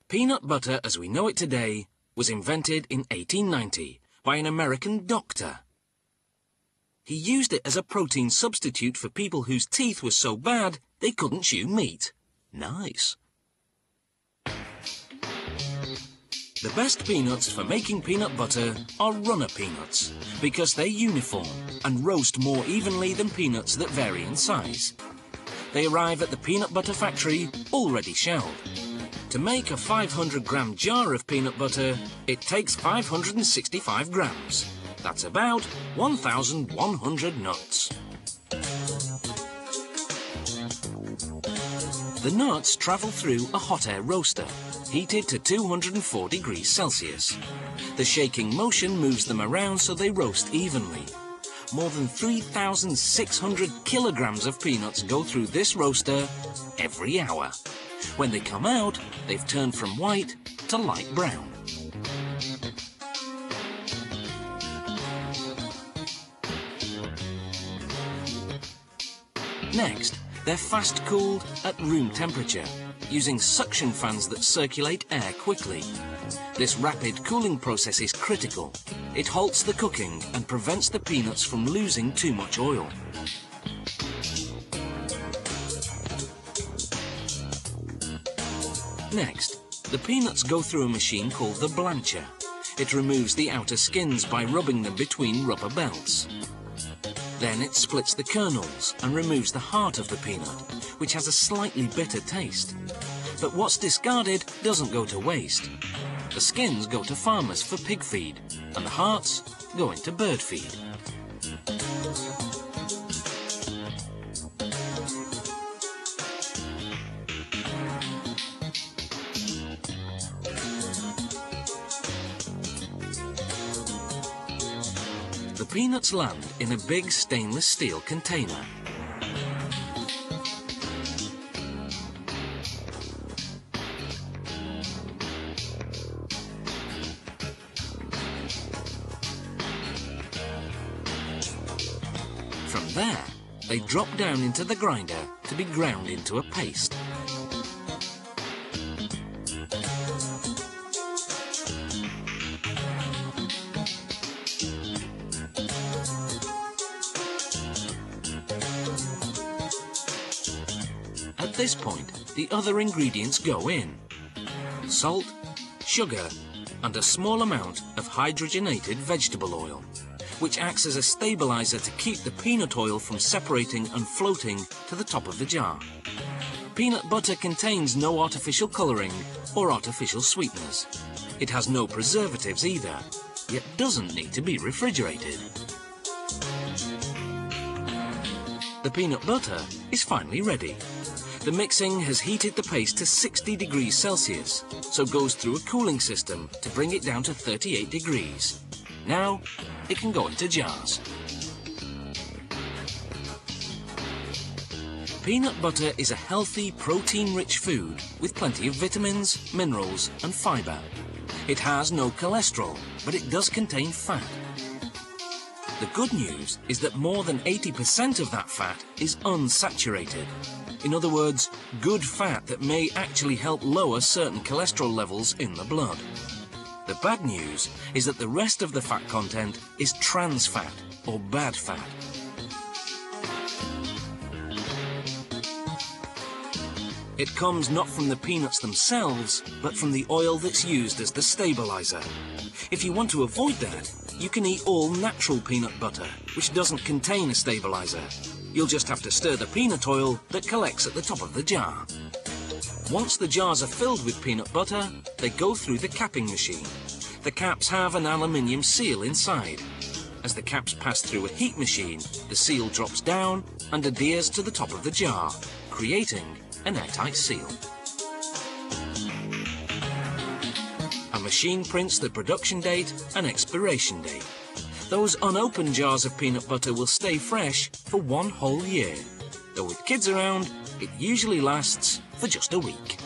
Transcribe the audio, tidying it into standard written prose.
Peanut butter as we know it today was invented in 1890 by an American doctor. He used it as a protein substitute for people whose teeth were so bad they couldn't chew meat. Nice. The best peanuts for making peanut butter are runner peanuts because they're uniform and roast more evenly than peanuts that vary in size. They arrive at the peanut butter factory already shelled. To make a 500-gram jar of peanut butter, it takes 565 grams. That's about 1,100 nuts. The nuts travel through a hot air roaster, heated to 204 degrees Celsius. The shaking motion moves them around so they roast evenly. More than 3,600 kilograms of peanuts go through this roaster every hour. When they come out, they've turned from white to light brown. Next, they're fast-cooled at room temperature, using suction fans that circulate air quickly. This rapid cooling process is critical. It halts the cooking and prevents the peanuts from losing too much oil. Next, the peanuts go through a machine called the blancher. It removes the outer skins by rubbing them between rubber belts. Then it splits the kernels and removes the heart of the peanut, which has a slightly bitter taste. But what's discarded doesn't go to waste. The skins go to farmers for pig feed, and the hearts go into bird feed. The peanuts land in a big stainless steel container. From there, they drop down into the grinder to be ground into a paste. At this point, the other ingredients go in: salt, sugar, and a small amount of hydrogenated vegetable oil, which acts as a stabilizer to keep the peanut oil from separating and floating to the top of the jar. Peanut butter contains no artificial coloring or artificial sweeteners. It has no preservatives either, yet doesn't need to be refrigerated. The peanut butter is finally ready. The mixing has heated the paste to 60 degrees Celsius, so goes through a cooling system to bring it down to 38 degrees. Now, it can go into jars. Peanut butter is a healthy, protein-rich food with plenty of vitamins, minerals, and fibre. It has no cholesterol, but it does contain fat. The good news is that more than 80% of that fat is unsaturated. In other words, good fat that may actually help lower certain cholesterol levels in the blood. The bad news is that the rest of the fat content is trans fat, or bad fat. It comes not from the peanuts themselves, but from the oil that's used as the stabilizer. If you want to avoid that, you can eat all natural peanut butter, which doesn't contain a stabilizer. You'll just have to stir the peanut oil that collects at the top of the jar. Once the jars are filled with peanut butter, they go through the capping machine. The caps have an aluminium seal inside. As the caps pass through a heat machine, the seal drops down and adheres to the top of the jar, creating an airtight seal. A machine prints the production date and expiration date. Those unopened jars of peanut butter will stay fresh for one whole year, though with kids around, it usually lasts for just a week.